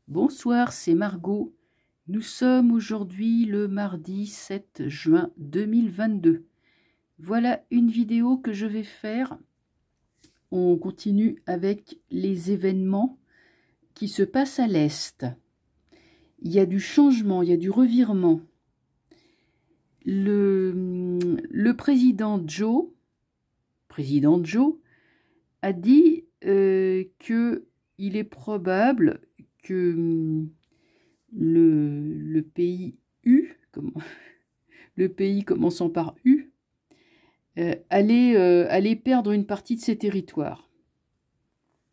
Bonsoir, c'est Margot. Nous sommes aujourd'hui le mardi 7 juin 2022. Voilà une vidéo que je vais faire. On continue avec les événements qui se passent à l'Est. Il y a du changement, il y a du revirement. Le président Joe a dit qu'il est probable que le pays le pays commençant par U, allait perdre une partie de ses territoires.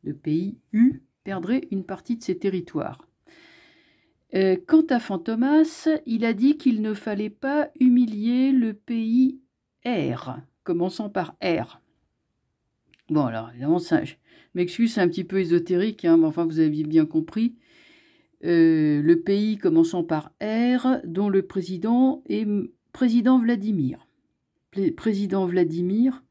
Le pays U perdrait une partie de ses territoires. Quant à Fantomas, il a dit qu'il ne fallait pas humilier le pays R, commençant par R. Bon, alors, évidemment, ça, je m'excuse, c'est un petit peu ésotérique, hein, mais enfin, vous avez bien compris. Le pays commençant par R, dont le président est président Vladimir. Président Vladimir.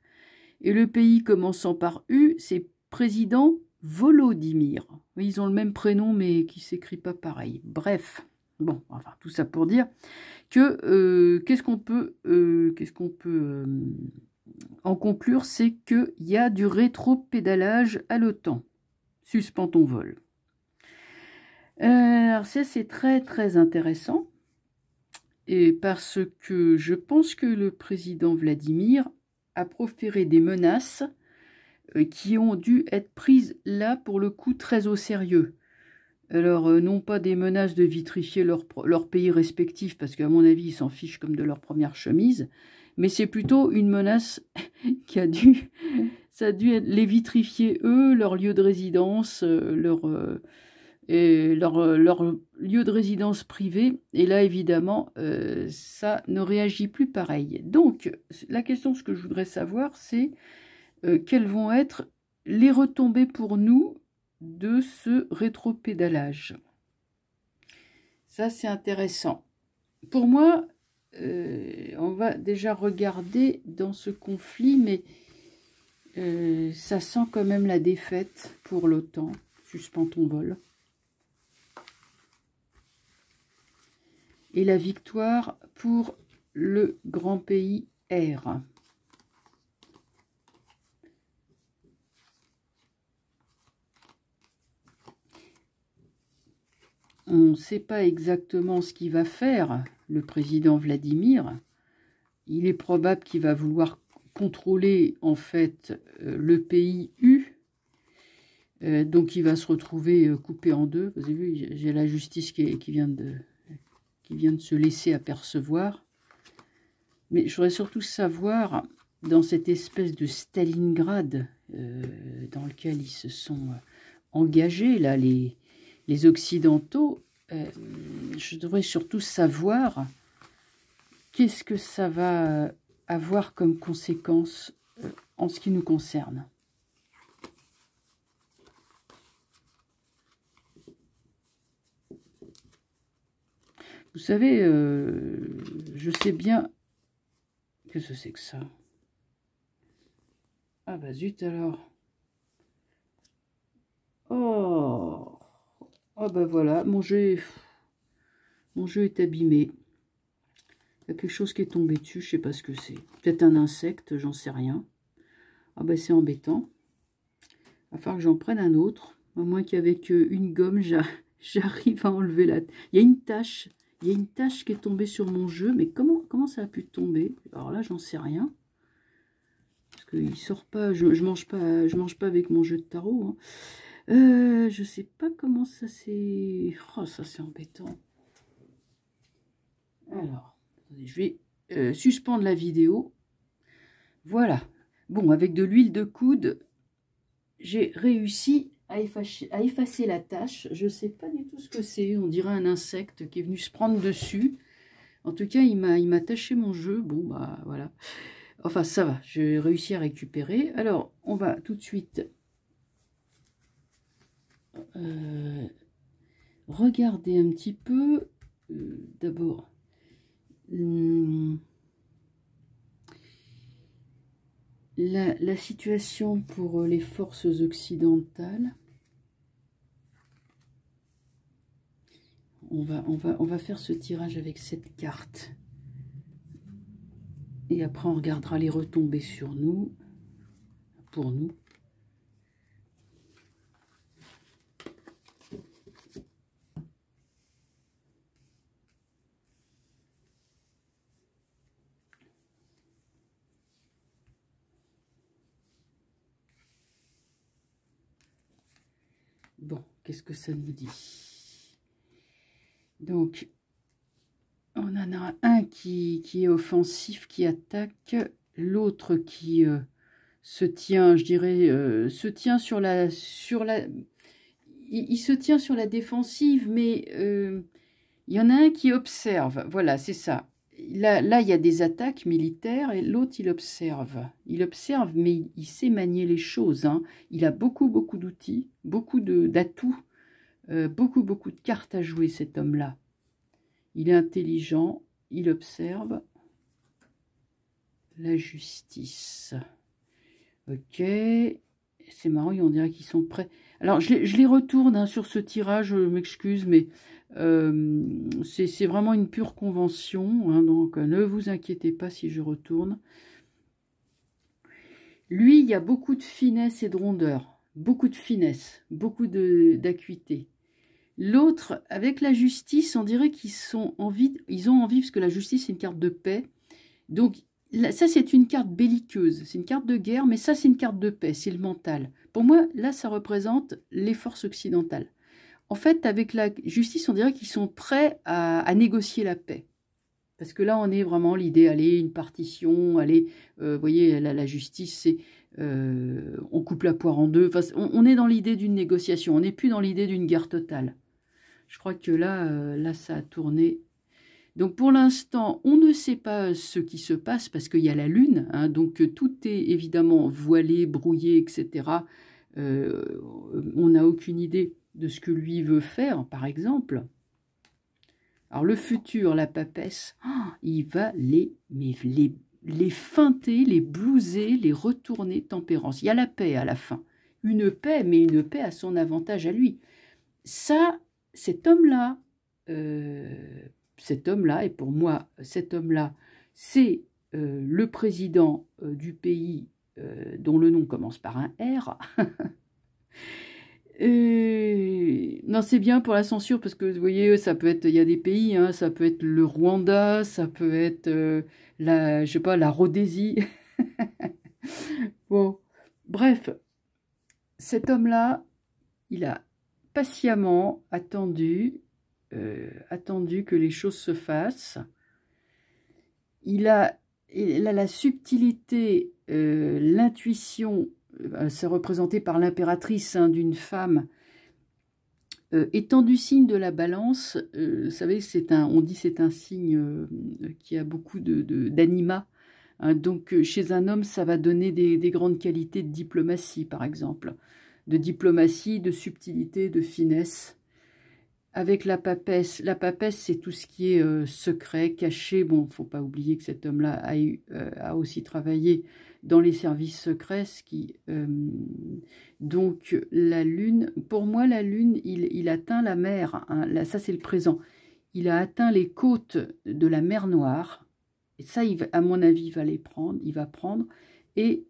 Et le pays commençant par U, c'est président Volodymyr. Ils ont le même prénom, mais qui ne s'écrit pas pareil. Bref, bon, enfin, tout ça pour dire que qu'est-ce qu'on peut en conclure, c'est qu'il y a du rétro-pédalage à l'OTAN. Suspends ton vol. Alors ça, c'est très très intéressant, et parce que je pense que le président Vladimir a proféré des menaces qui ont dû être prises là pour le coup très au sérieux. Alors non pas des menaces de vitrifier leur pays respectif, parce qu'à mon avis ils s'en fichent comme de leur première chemise, mais c'est plutôt une menace qui a dû les vitrifier eux, leur lieu de résidence, leur lieu de résidence privé, et là évidemment ça ne réagit plus pareil. Donc la question, ce que je voudrais savoir, c'est quelles vont être les retombées pour nous de ce rétropédalage. Ça c'est intéressant. Pour moi, on va déjà regarder dans ce conflit, mais ça sent quand même la défaite pour l'OTAN. Suspends ton vol. Et la victoire pour le grand pays R. On ne sait pas exactement ce qu'il va faire, le président Vladimir. Il est probable qu'il va vouloir contrôler en fait le pays U. Donc il va se retrouver coupé en deux. Vous avez vu, j'ai la justice qui vient de se laisser apercevoir. Mais je voudrais surtout savoir, dans cette espèce de Stalingrad dans lequel ils se sont engagés, là, les Occidentaux, je devrais surtout savoir qu'est-ce que ça va avoir comme conséquence en ce qui nous concerne. Vous savez, je sais bien... Qu'est-ce que c'est que ça? Ah bah zut alors. Oh, oh bah voilà, mon jeu est abîmé. Il y a quelque chose qui est tombé dessus, je sais pas ce que c'est. Peut-être un insecte, j'en sais rien. Ah bah c'est embêtant. Il va falloir que j'en prenne un autre. À moins qu'avec une gomme, j'arrive à enlever la... Il y a une tache qui est tombée sur mon jeu, mais comment ça a pu tomber? Alors là, j'en sais rien. Parce qu'il sort pas, je mange pas avec mon jeu de tarot. Hein. Je sais pas comment ça s'est... Oh, ça c'est embêtant. Alors, attendez, je vais suspendre la vidéo. Voilà. Bon, avec de l'huile de coude, j'ai réussi à effacer la tache. Je ne sais pas du tout ce que c'est. On dirait un insecte qui est venu se prendre dessus. En tout cas, il m'a taché mon jeu. Bon, bah voilà. Enfin, ça va. J'ai réussi à récupérer. Alors, on va tout de suite regarder un petit peu. D'abord, la situation pour les forces occidentales. on va faire ce tirage avec cette carte. Et après, on regardera les retombées sur nous, pour nous. Bon, qu'est-ce que ça nous dit? Donc, on en a un qui est offensif, qui attaque, l'autre qui se tient, je dirais, se tient sur la... il se tient sur la défensive, mais il y en a un qui observe, voilà, c'est ça. Là, il y a des attaques militaires et l'autre, il observe. Il observe, mais il sait manier les choses, hein. Il a beaucoup d'outils, beaucoup d'atouts, beaucoup de cartes à jouer, cet homme-là. Il est intelligent, il observe. La justice. Ok. C'est marrant, on dirait qu'ils sont prêts. Alors, je les retourne hein, sur ce tirage, je m'excuse, mais c'est vraiment une pure convention. Hein, donc, ne vous inquiétez pas si je retourne. Lui, il y a beaucoup de finesse et de rondeur. Beaucoup de finesse, beaucoup d'acuité. L'autre, avec la justice, on dirait qu'ils ont envie, parce que la justice, c'est une carte de paix. Donc, là, ça, c'est une carte belliqueuse. C'est une carte de guerre, mais ça, c'est une carte de paix. C'est le mental. Pour moi, là, ça représente les forces occidentales. En fait, avec la justice, on dirait qu'ils sont prêts à négocier la paix. Parce que là, on est vraiment l'idée, allez, une partition, allez, vous voyez, la justice, c'est... on coupe la poire en deux. Enfin, on est dans l'idée d'une négociation. On n'est plus dans l'idée d'une guerre totale. Je crois que là, ça a tourné. Donc, pour l'instant, on ne sait pas ce qui se passe parce qu'il y a la Lune. Hein, donc, tout est évidemment voilé, brouillé, etc. On n'a aucune idée de ce que lui veut faire, par exemple. Alors, le futur, la papesse, il va les feinter, les blouser, les retourner tempérance. Il y a la paix à la fin. Une paix, mais une paix à son avantage à lui. Ça... Cet homme-là, et pour moi, cet homme-là, c'est le président du pays dont le nom commence par un R. Non, c'est bien pour la censure, parce que vous voyez, ça peut être, il y a des pays, hein, ça peut être le Rwanda, ça peut être je sais pas, la Rhodésie. Bon, bref, cet homme-là, il a patiemment attendu que les choses se fassent. Il a la subtilité, l'intuition, c'est représenté par l'impératrice hein, d'une femme, étant du signe de la balance. Vous savez, on dit c'est un signe qui a beaucoup d'anima. Hein, donc chez un homme, ça va donner des grandes qualités de diplomatie, par exemple. De diplomatie, de subtilité, de finesse. Avec la papesse, c'est tout ce qui est secret, caché. Bon, il ne faut pas oublier que cet homme-là a aussi travaillé dans les services secrets. Donc, la Lune, pour moi, la Lune, il atteint la mer. Hein, là, ça, c'est le présent. Il a atteint les côtes de la mer Noire. Et ça, à mon avis, il va prendre. Et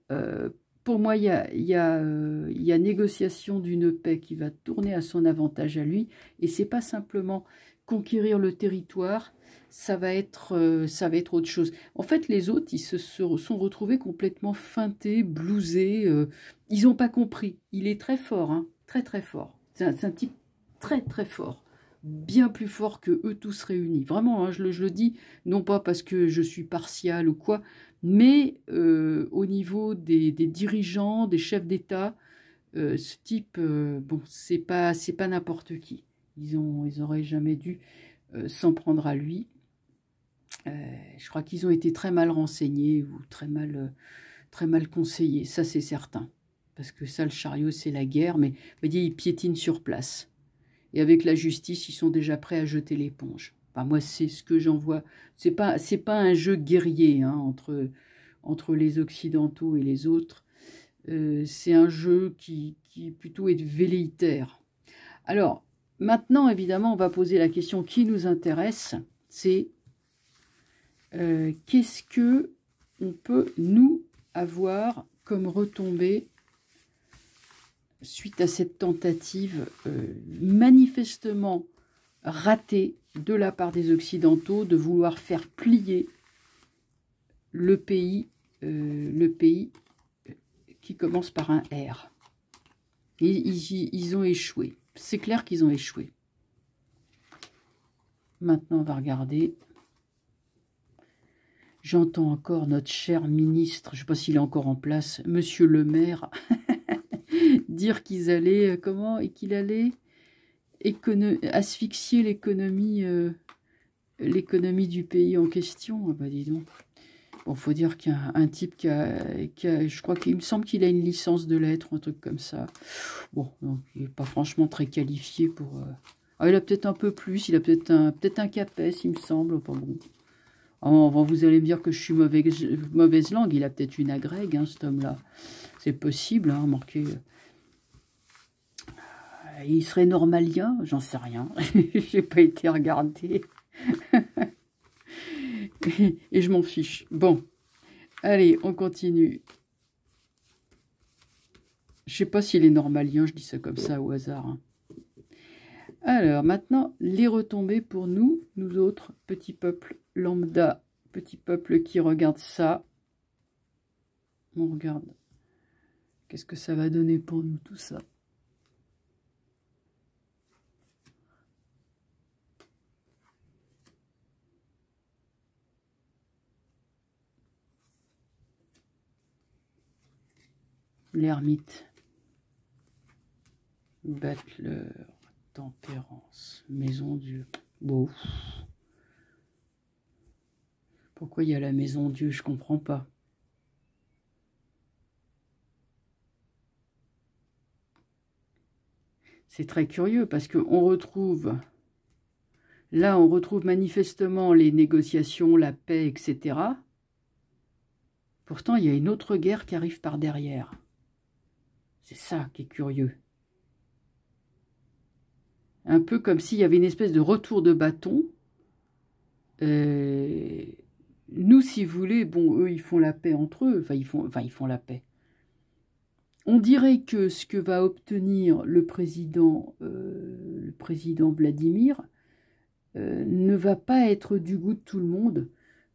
pour moi, il y a négociation d'une paix qui va tourner à son avantage à lui. Et c'est pas simplement conquérir le territoire, ça va être autre chose. En fait, les autres, ils se sont retrouvés complètement feintés, blousés. Ils n'ont pas compris. Il est très fort, hein, très fort. C'est un type très fort. Bien plus fort que eux tous réunis. Vraiment, hein, je le dis, non pas parce que je suis partial ou quoi, mais au niveau des dirigeants, des chefs d'État, ce type, bon, c'est pas n'importe qui. Ils auraient jamais dû s'en prendre à lui. Je crois qu'ils ont été très mal renseignés ou très mal conseillés, ça c'est certain. Parce que ça, le chariot, c'est la guerre, mais vous voyez, ils piétinent sur place. Et avec la justice, ils sont déjà prêts à jeter l'éponge. Enfin, moi, c'est ce que j'en vois. C'est pas un jeu guerrier hein, entre les Occidentaux et les autres. C'est un jeu qui plutôt est velléitaire. Alors, maintenant, évidemment, on va poser la question qui nous intéresse, c'est qu'est-ce que on peut, nous, avoir comme retombée suite à cette tentative manifestement ratée de la part des Occidentaux de vouloir faire plier le pays qui commence par un R. Ils ont échoué. C'est clair qu'ils ont échoué. Maintenant, on va regarder. J'entends encore notre cher ministre, je ne sais pas s'il est encore en place, Monsieur le maire, dire qu'ils allaient, comment, et qu'il allait asphyxier l'économie du pays en question. Ah bah dis donc. Bon, faut dire qu'il y a un type qui a je crois qu'il me semble qu'il a une licence de lettres, un truc comme ça. Bon, donc, il n'est pas franchement très qualifié pour... Ah, il a peut-être un peu plus, il a peut-être un CAPES, il me semble. Enfin bon. Oh, vous allez me dire que je suis mauvaise langue, il a peut-être une agrègue, hein, cet homme-là. C'est possible, hein, marqué... Il serait normalien, j'en sais rien. J'ai pas été regardé. Et je m'en fiche. Bon, allez, on continue. Je sais pas s'il est normalien, je dis ça comme ça au hasard. Hein. Alors, maintenant, les retombées pour nous autres, petits peuples lambda, petits peuples qui regardent ça. On regarde. Qu'est-ce que ça va donner pour nous, tout ça? L'ermite. Battleur. Tempérance. Maison Dieu. Bon. Pourquoi il y a la maison Dieu? Je comprends pas. C'est très curieux parce qu'on retrouve... Là, on retrouve manifestement les négociations, la paix, etc. Pourtant, il y a une autre guerre qui arrive par derrière. C'est ça qui est curieux. Un peu comme s'il y avait une espèce de retour de bâton. Nous, si vous voulez, bon, eux, ils font la paix entre eux. Enfin, ils font la paix. On dirait que ce que va obtenir le président Vladimir ne va pas être du goût de tout le monde.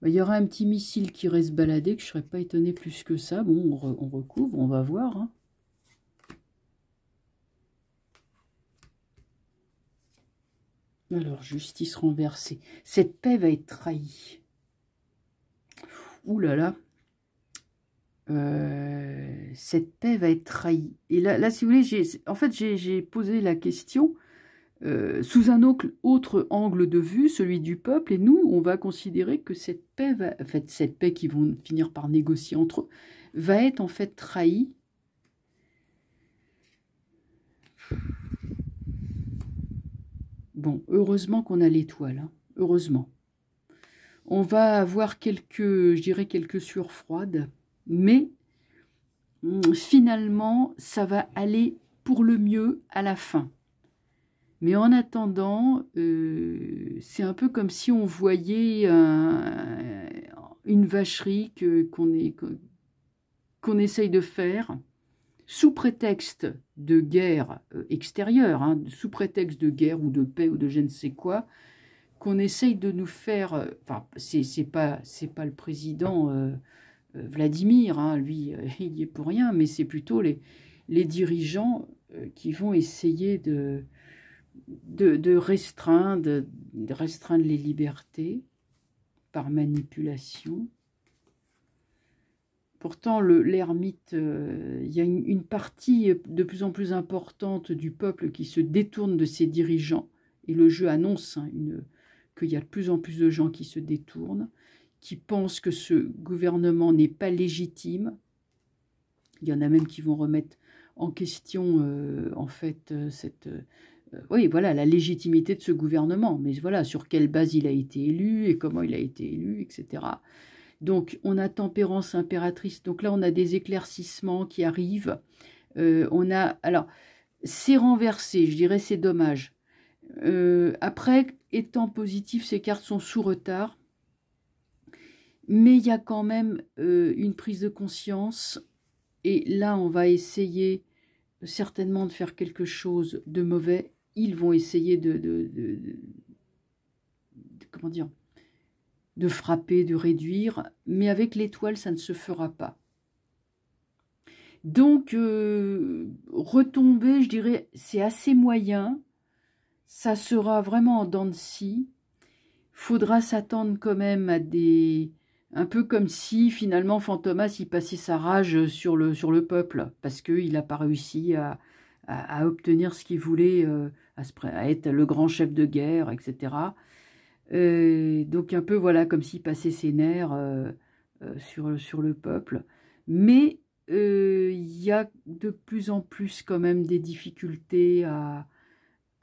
Il y aura un petit missile qui reste baladé, que je ne serais pas étonné plus que ça. Bon, on recouvre, on va voir. Hein. Alors, justice renversée. Cette paix va être trahie. Ouh là là. Cette paix va être trahie. Et là si vous voulez, j'ai posé la question sous un autre angle de vue, celui du peuple, et nous, on va considérer que cette paix, cette paix qu'ils vont finir par négocier entre eux, va être en fait trahie. Bon, heureusement qu'on a l'étoile, hein, heureusement. On va avoir je dirais quelques sueurs froides, mais finalement, ça va aller pour le mieux à la fin. Mais en attendant, c'est un peu comme si on voyait une vacherie qu'on essaye de faire sous prétexte de guerre extérieure, hein, sous prétexte de guerre ou de paix ou de je ne sais quoi, qu'on essaye de nous faire... Enfin, c'est pas le président Vladimir, hein, lui, il n'y est pour rien, mais c'est plutôt les dirigeants qui vont essayer de restreindre les libertés par manipulation. Pourtant, l'ermite, il y a une partie de plus en plus importante du peuple qui se détourne de ses dirigeants. Et le jeu annonce qu'il y a de plus en plus de gens qui se détournent, qui pensent que ce gouvernement n'est pas légitime. Il y en a même qui vont remettre en question, en fait, oui, voilà, la légitimité de ce gouvernement. Mais voilà, sur quelle base il a été élu et comment il a été élu, etc. Donc, on a tempérance impératrice. Donc là, on a des éclaircissements qui arrivent. Alors, c'est renversé, je dirais c'est dommage. Après, étant positif, ces cartes sont sous retard. Mais il y a quand même une prise de conscience. Et là, on va essayer certainement de faire quelque chose de mauvais. Ils vont essayer comment dire, de frapper, de réduire. Mais avec l'étoile, ça ne se fera pas. Donc, retomber, je dirais, c'est assez moyen. Ça sera vraiment en dents de scie. Faudra s'attendre quand même à des... Un peu comme si, finalement, Fantomas, il passait sa rage sur le peuple, parce qu'il n'a pas réussi à obtenir ce qu'il voulait, à être le grand chef de guerre, etc. Donc, un peu, voilà, comme s'il passait ses nerfs sur le peuple. Mais il y a de plus en plus, quand même, des difficultés à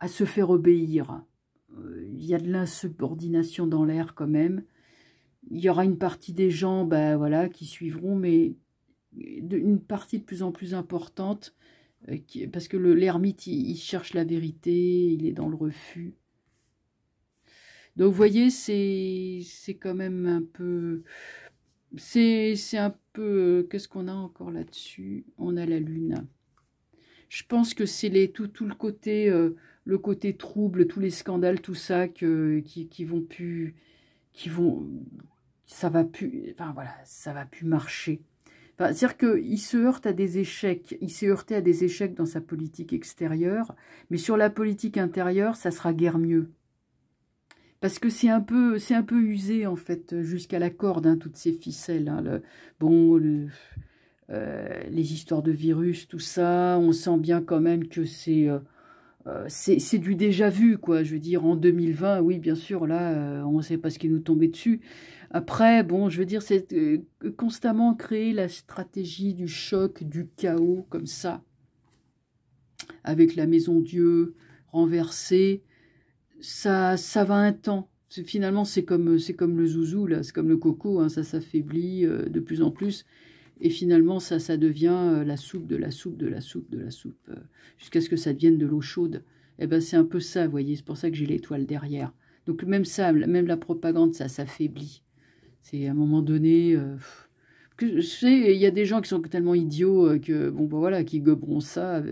se faire obéir. Il y a de l'insubordination dans l'air quand même. Il y aura une partie des gens voilà, qui suivront, mais une partie de plus en plus importante, parce que l'ermite, il cherche la vérité, il est dans le refus. Donc vous voyez, c'est quand même un peu... C'est un peu... Qu'est-ce qu'on a encore là-dessus? On a la lune. Je pense que c'est tout le côté trouble, tous les scandales, tout ça, qui vont plus... ça va plus... Enfin voilà, ça va plus marcher. Enfin, c'est-à-dire qu'il se heurte à des échecs. Il s'est heurté à des échecs dans sa politique extérieure. Mais sur la politique intérieure, ça sera guère mieux. Parce que c'est un peu usé, en fait, jusqu'à la corde, hein, toutes ces ficelles. Hein, les histoires de virus, tout ça, on sent bien quand même que c'est du déjà vu, quoi. Je veux dire, en 2020, oui, bien sûr, là, on ne sait pas ce qui nous tombait dessus. Après, bon, je veux dire, c'est constamment créer la stratégie du choc, du chaos, comme ça, avec la maison Dieu renversée, ça va un temps. Finalement, c'est comme le zouzou, là, c'est comme le coco, hein, ça s'affaiblit de plus en plus. Et finalement, ça devient la soupe de la soupe de la soupe de la soupe, jusqu'à ce que ça devienne de l'eau chaude. Et ben c'est un peu ça, vous voyez, c'est pour ça que j'ai l'étoile derrière. Donc même ça, même la propagande, ça s'affaiblit. C'est à un moment donné... je sais, il y a des gens qui sont tellement idiots que, bon, ben voilà, qui goberont ça.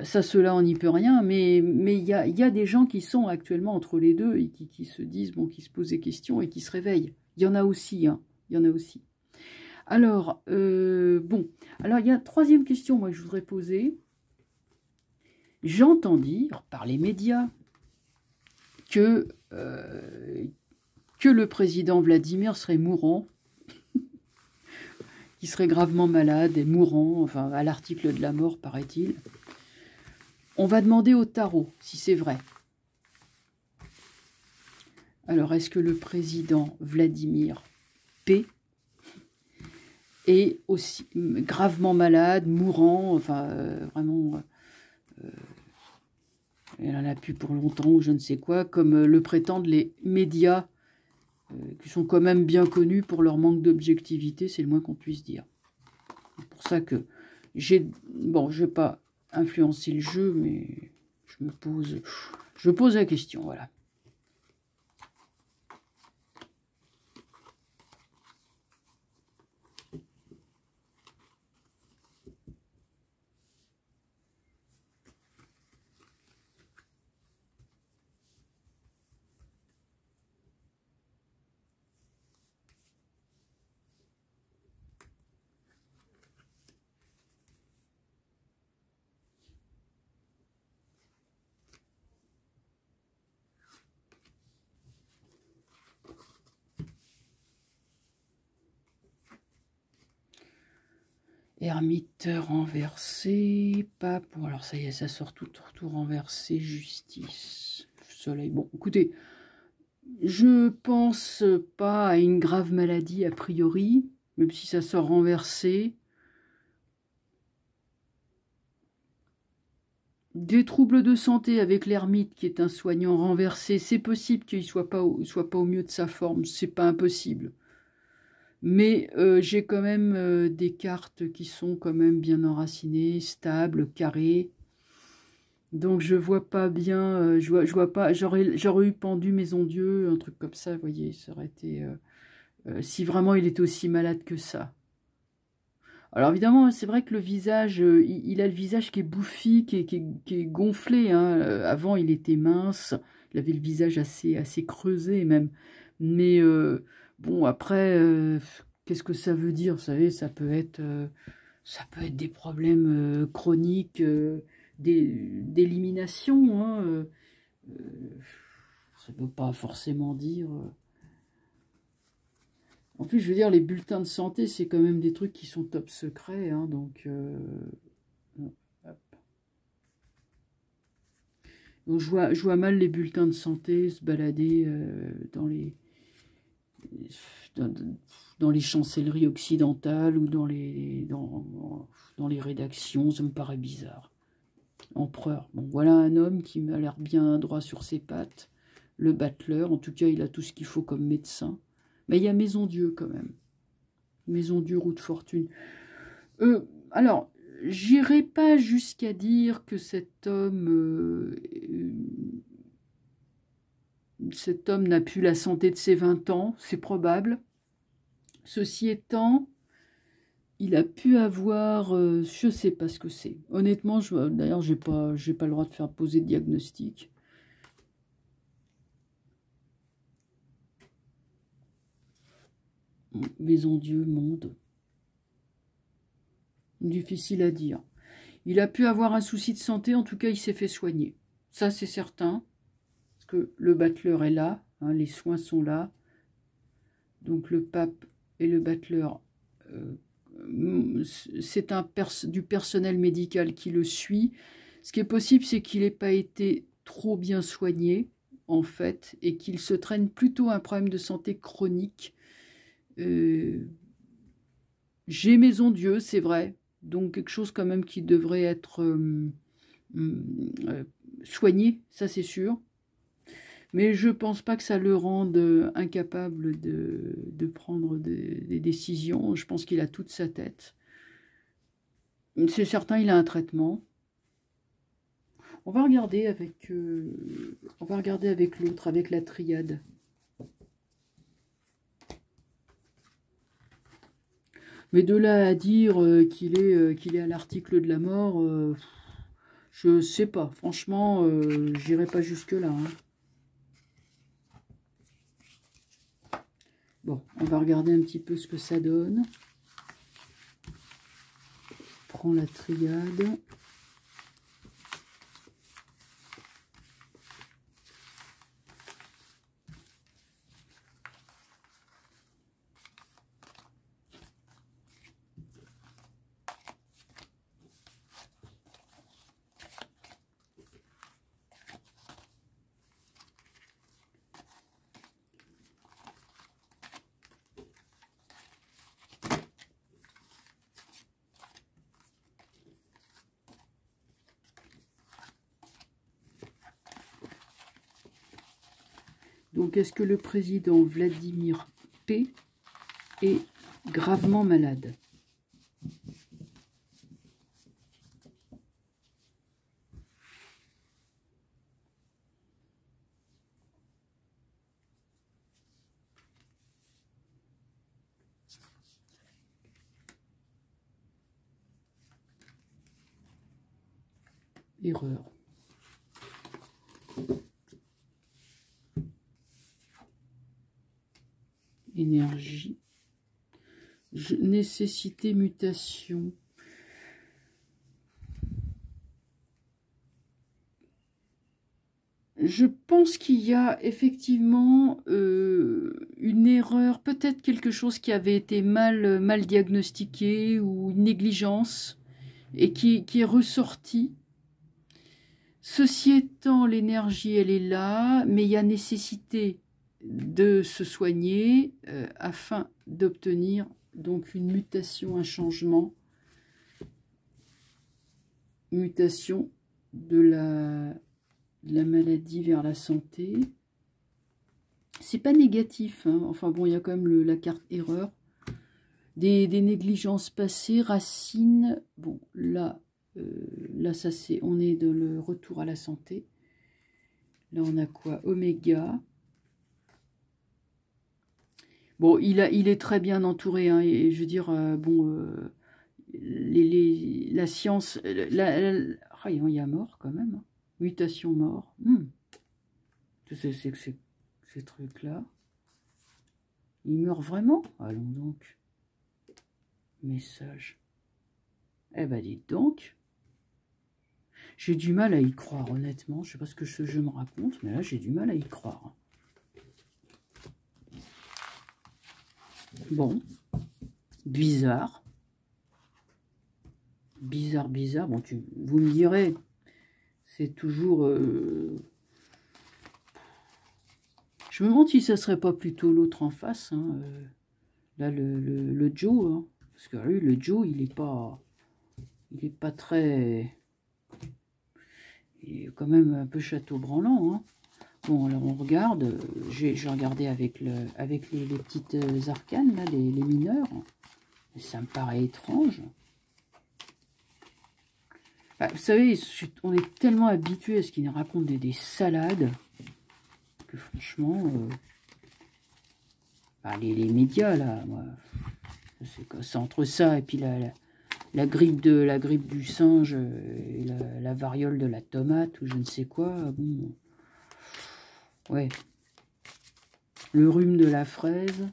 Ça, cela, on n'y peut rien, mais il y a des gens qui sont actuellement entre les deux et qui se disent, bon, qui se posent des questions et qui se réveillent. Il y en a aussi, hein, il y en a aussi. Alors, bon, alors il y a une troisième question, moi, que je voudrais poser. J'entends dire, par les médias, que le président Vladimir serait mourant, qu'il serait gravement malade et mourant, enfin, à l'article de la mort, paraît-il. On va demander au tarot si c'est vrai. Alors, est-ce que le président Vladimir P est aussi gravement malade, mourant, enfin, vraiment, elle en a plus pour longtemps ou je ne sais quoi, comme le prétendent les médias, qui sont quand même bien connus pour leur manque d'objectivité, c'est le moins qu'on puisse dire. C'est pour ça que bon, je ne vais pas influencer le jeu, mais je pose la question, voilà. Ermite renversé, pape. Bon, alors ça y est, ça sort tout renversé, justice, soleil. Bon, écoutez, je pense pas à une grave maladie a priori, même si ça sort renversé. Des troubles de santé avec l'ermite qui est un soignant renversé, c'est possible qu'il soit pas au mieux de sa forme, c'est pas impossible. Mais j'ai quand même des cartes qui sont quand même bien enracinées, stables, carrées. Donc je vois pas bien, je vois pas, j'aurais eu pendu Maison Dieu, un truc comme ça, vous voyez, ça aurait été... si vraiment il était aussi malade que ça. Alors évidemment, c'est vrai que le visage, il a le visage qui est bouffi, qui est gonflé. Hein. Avant, il était mince, il avait le visage assez creusé même. Mais bon, après, qu'est-ce que ça veut dire? Vous savez, ça peut être des problèmes chroniques d'élimination. Hein. Ça ne veut pas forcément dire... En plus, je veux dire, les bulletins de santé, c'est quand même des trucs qui sont top secrets. Hein, donc, donc je vois mal les bulletins de santé se balader dans, dans les chancelleries occidentales ou dans les rédactions. Ça me paraît bizarre. Empereur. Bon, voilà un homme qui m'a l'air bien droit sur ses pattes. Le battleur, en tout cas, il a tout ce qu'il faut comme médecin. Mais il y a Maison Dieu quand même. Maison Dieu, roue de fortune. Alors, j'irai pas jusqu'à dire que cet homme n'a plus la santé de ses 20 ans. C'est probable. Ceci étant, il a pu avoir... je sais pas ce que c'est. Honnêtement, d'ailleurs, j'ai pas le droit de faire poser de diagnostic. Maison Dieu, monde. Difficile à dire. Il a pu avoir un souci de santé, en tout cas, il s'est fait soigner. Ça, c'est certain. Parce que le battleur est là, hein, les soins sont là. Donc, le pape et le battleur, c'est du personnel médical qui le suit. Ce qui est possible, c'est qu'il n'ait pas été trop bien soigné, en fait, et qu'il se traîne plutôt un problème de santé chronique. J'ai Maison Dieu, c'est vrai. Donc quelque chose quand même qui devrait être soigné, ça c'est sûr. Mais je pense pas que ça le rende incapable de prendre des décisions. Je pense qu'il a toute sa tête. C'est certain, il a un traitement. On va regarder avec l'autre, avec la triade. Mais de là à dire qu'il est à l'article de la mort, je sais pas. Franchement, j'irai pas jusque-là. Hein. Bon, on va regarder un petit peu ce que ça donne. Prends la triade. Donc, est-ce que le président Vladimir P est gravement malade? Erreur. Énergie. Nécessité, mutation. Je pense qu'il y a effectivement une erreur, peut-être quelque chose qui avait été mal diagnostiqué ou une négligence et qui est ressorti. Ceci étant, l'énergie, elle est là, mais il y a nécessité de se soigner afin d'obtenir donc une mutation, un changement, mutation de la maladie vers la santé. C'est pas négatif, hein. Enfin bon, il y a quand même la carte erreur. Des négligences passées, racines, bon là, Là, ça c'est, on est dans le retour à la santé. Là, on a quoi? Oméga. Bon, il est très bien entouré, hein, et je veux dire, bon, la science, ah, il y a mort quand même, hein. Mutation mort. C'est que ces trucs-là. Il meurt vraiment? Allons donc. Message. Eh ben, dites donc. J'ai du mal à y croire, honnêtement. Je sais pas ce que ce jeu me raconte, mais là, j'ai du mal à y croire. Bon. Bizarre. Bizarre, bizarre. Bon, vous me direz, c'est toujours... Je me demande si ça serait pas plutôt l'autre en face. Hein, là, le Joe. Hein, parce que lui, le Joe, il est pas très... Il est quand même un peu château branlant. Hein. Bon, alors on regarde. J'ai regardé avec les petites arcanes, là, les mineurs. Ça me paraît étrange. Bah, vous savez, on est tellement habitué à ce qu'ils nous racontent des salades que franchement, bah, les médias là, c'est entre ça et puis la grippe du singe et la variole de la tomate ou je ne sais quoi. Bon, ouais, le rhume de la fraise,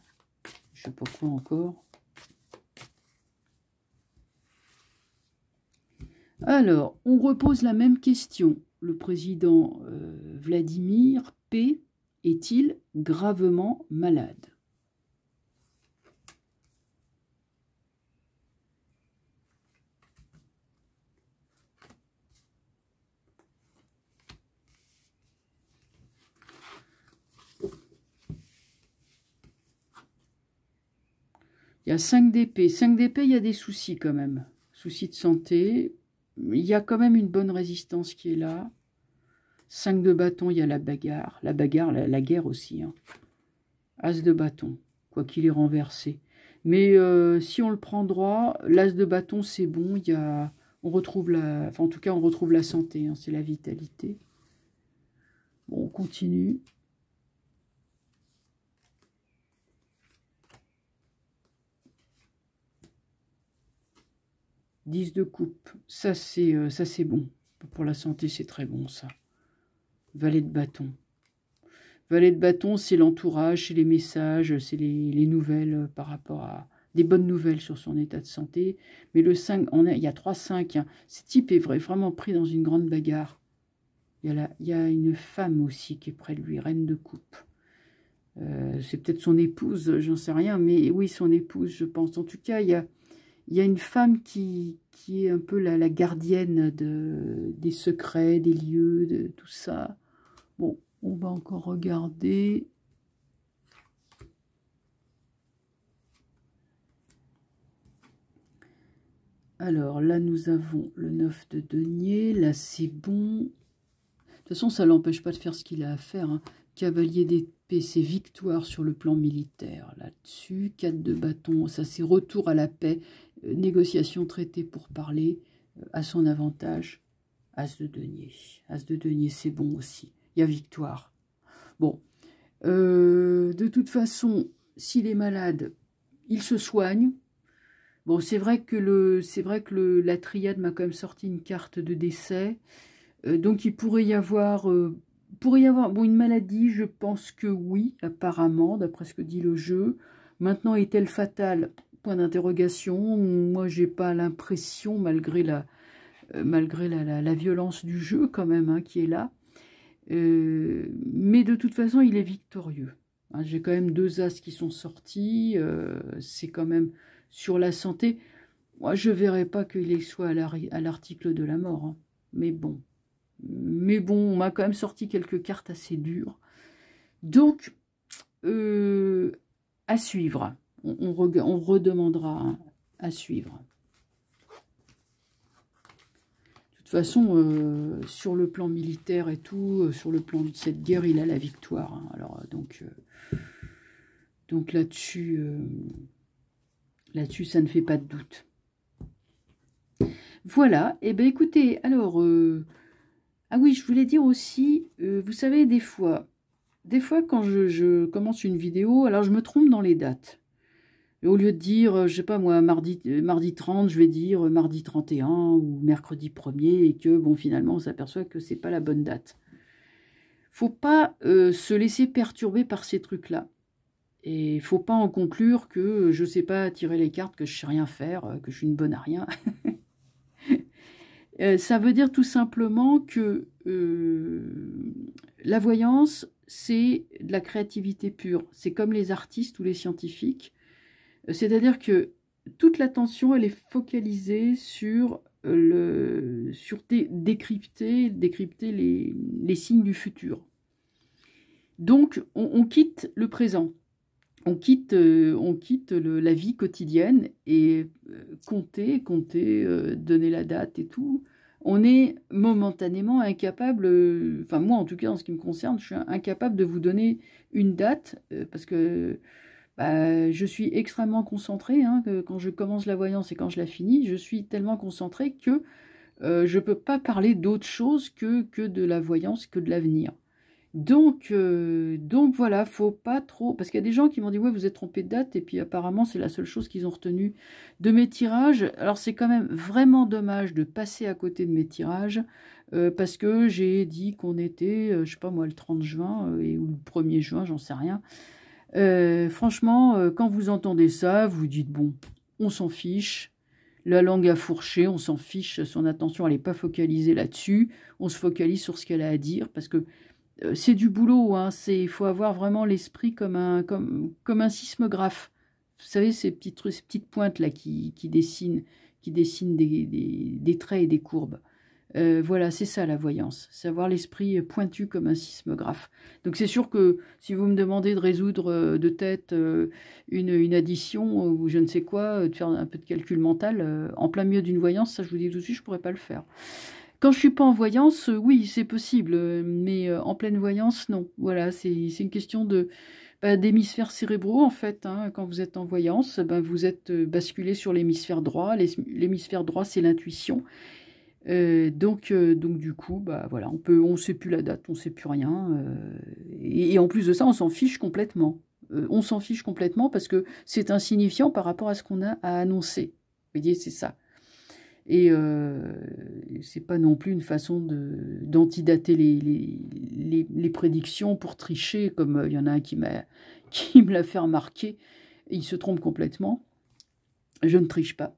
je sais pas quoi encore. Alors, on repose la même question. Le président Vladimir P. est-il gravement malade? Il y a 5 d'épée. 5 d'épée, il y a des soucis quand même. Soucis de santé. Il y a quand même une bonne résistance qui est là. 5 de bâton, il y a la bagarre. La bagarre, la guerre aussi. Hein. As de bâton, quoi qu'il est renversé. Mais si on le prend droit, l'as de bâton, c'est bon. On retrouve enfin, en tout cas, on retrouve la santé. Hein, c'est la vitalité. Bon, on continue. « 10 de coupe, ça c'est bon. Pour la santé, c'est très bon ça. Valet de bâton. Valet de bâton, c'est l'entourage, c'est les messages, c'est les nouvelles par rapport à... Des bonnes nouvelles sur son état de santé. Mais le 5, il y a 3-5. Hein. Ce type est vraiment pris dans une grande bagarre. Il y a une femme aussi qui est près de lui, reine de coupe. C'est peut-être son épouse, j'en sais rien. Mais oui, son épouse, je pense. En tout cas, il y a une femme qui est un peu la gardienne des secrets, des lieux, de tout ça. Bon, on va encore regarder. Alors là, nous avons le 9 de denier. Là, c'est bon. De toute façon, ça ne l'empêche pas de faire ce qu'il a à faire. Hein. Cavalier d'épée, c'est victoire sur le plan militaire. Là-dessus, 4 de bâton, ça c'est retour à la paix. Négociation, traité pour parler à son avantage. As de denier. As de denier, c'est bon aussi. Il y a victoire. Bon. De toute façon, s'il est malade, il se soigne. Bon, c'est vrai que la triade m'a quand même sorti une carte de décès. Donc, il pourrait y avoir... bon, une maladie, je pense que oui, apparemment, d'après ce que dit le jeu. Maintenant, est-elle fatale? Point d'interrogation. Moi, j'ai pas l'impression, malgré la violence du jeu quand même, hein, qui est là. Mais de toute façon, il est victorieux. Hein, j'ai quand même 2 as qui sont sortis. C'est quand même sur la santé. Moi, je ne verrais pas qu'il soit à l'article de la mort. Hein. Mais bon, on m'a quand même sorti quelques cartes assez dures. Donc, à suivre. On redemandera, hein, à suivre. De toute façon, sur le plan militaire et tout, sur le plan de cette guerre, il a la victoire. Hein. Alors, donc là-dessus, ça ne fait pas de doute. Voilà, et ben écoutez, alors, ah oui, je voulais dire aussi, vous savez, des fois quand je commence une vidéo, alors je me trompe dans les dates. Et au lieu de dire, je sais pas moi, mardi 30, je vais dire mardi 31 ou mercredi 1er, et que, bon, finalement, on s'aperçoit que c'est pas la bonne date. Faut pas se laisser perturber par ces trucs-là. Et faut pas en conclure que je sais pas tirer les cartes, que je sais rien faire, que je suis une bonne à rien. Ça veut dire tout simplement que la voyance, c'est de la créativité pure. C'est comme les artistes ou les scientifiques. C'est-à-dire que toute l'attention, elle est focalisée sur, décrypter les signes du futur. Donc, on quitte le présent. On quitte la vie quotidienne et compter, donner la date et tout. On est momentanément incapable, enfin moi en tout cas en ce qui me concerne, je suis incapable de vous donner une date parce que bah, je suis extrêmement concentrée, hein, quand je commence la voyance et quand je la finis, je suis tellement concentrée que je ne peux pas parler d'autre chose que de la voyance, que de l'avenir. Donc voilà, faut pas trop... Parce qu'il y a des gens qui m'ont dit « Ouais, vous êtes trompé de date » et puis apparemment, c'est la seule chose qu'ils ont retenue de mes tirages. Alors c'est quand même vraiment dommage de passer à côté de mes tirages parce que j'ai dit qu'on était, je sais pas moi, le 30 juin ou le 1er juin, j'en sais rien. Franchement, quand vous entendez ça, vous dites « Bon, on s'en fiche ». La langue à fourcher, on s'en fiche, son attention, elle n'est pas focalisée là-dessus. On se focalise sur ce qu'elle a à dire parce que c'est du boulot, hein. Il faut avoir vraiment l'esprit comme un sismographe. Vous savez, ces petites pointes là qui dessinent des traits et des courbes. Voilà, c'est ça la voyance, c'est avoir l'esprit pointu comme un sismographe. Donc c'est sûr que si vous me demandez de résoudre de tête une addition ou je ne sais quoi, de faire un peu de calcul mental, en plein milieu d'une voyance, ça je vous dis tout de suite, je ne pourrais pas le faire. Quand je suis pas en voyance, oui, c'est possible, mais en pleine voyance, non. Voilà, c'est une question d'hémisphères cérébraux, en fait. Hein. Quand vous êtes en voyance, vous êtes basculé sur l'hémisphère droit. L'hémisphère droit, c'est l'intuition. Donc du coup, voilà, on ne sait plus la date, on ne sait plus rien. Et en plus de ça, on s'en fiche complètement. On s'en fiche complètement parce que c'est insignifiant par rapport à ce qu'on a à annoncer. Vous voyez, c'est ça. Et c'est pas non plus une façon d'antidater les prédictions pour tricher, comme il y en a un qui me l'a fait remarquer. Et il se trompe complètement. Je ne triche pas.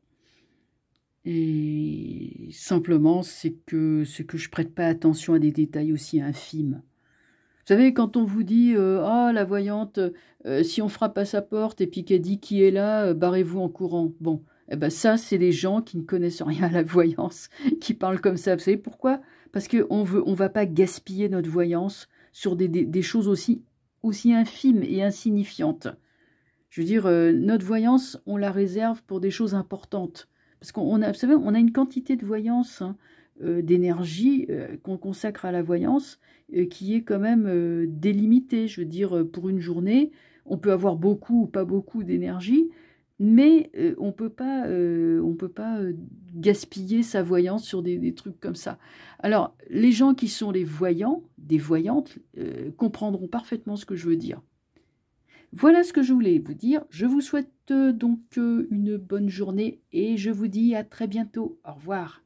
Et simplement, c'est que je prête pas attention à des détails aussi infimes. Vous savez, quand on vous dit « Ah, la voyante, si on frappe à sa porte et puis qu'elle dit qui est là, barrez-vous en courant. » Bon, eh ben ça, c'est des gens qui ne connaissent rien à la voyance, qui parlent comme ça. Vous savez pourquoi? Parce qu'on va pas gaspiller notre voyance sur des choses aussi infimes et insignifiantes. Je veux dire, notre voyance, on la réserve pour des choses importantes. Parce qu'on a, vous savez, on a une quantité de voyance, hein, d'énergie qu'on consacre à la voyance qui est quand même délimitée. Je veux dire, pour une journée, on peut avoir beaucoup ou pas beaucoup d'énergie, mais on peut pas gaspiller sa voyance sur des trucs comme ça. Alors, les gens qui sont les voyants, des voyantes, comprendront parfaitement ce que je veux dire. Voilà ce que je voulais vous dire. Je vous souhaite donc une bonne journée et je vous dis à très bientôt. Au revoir.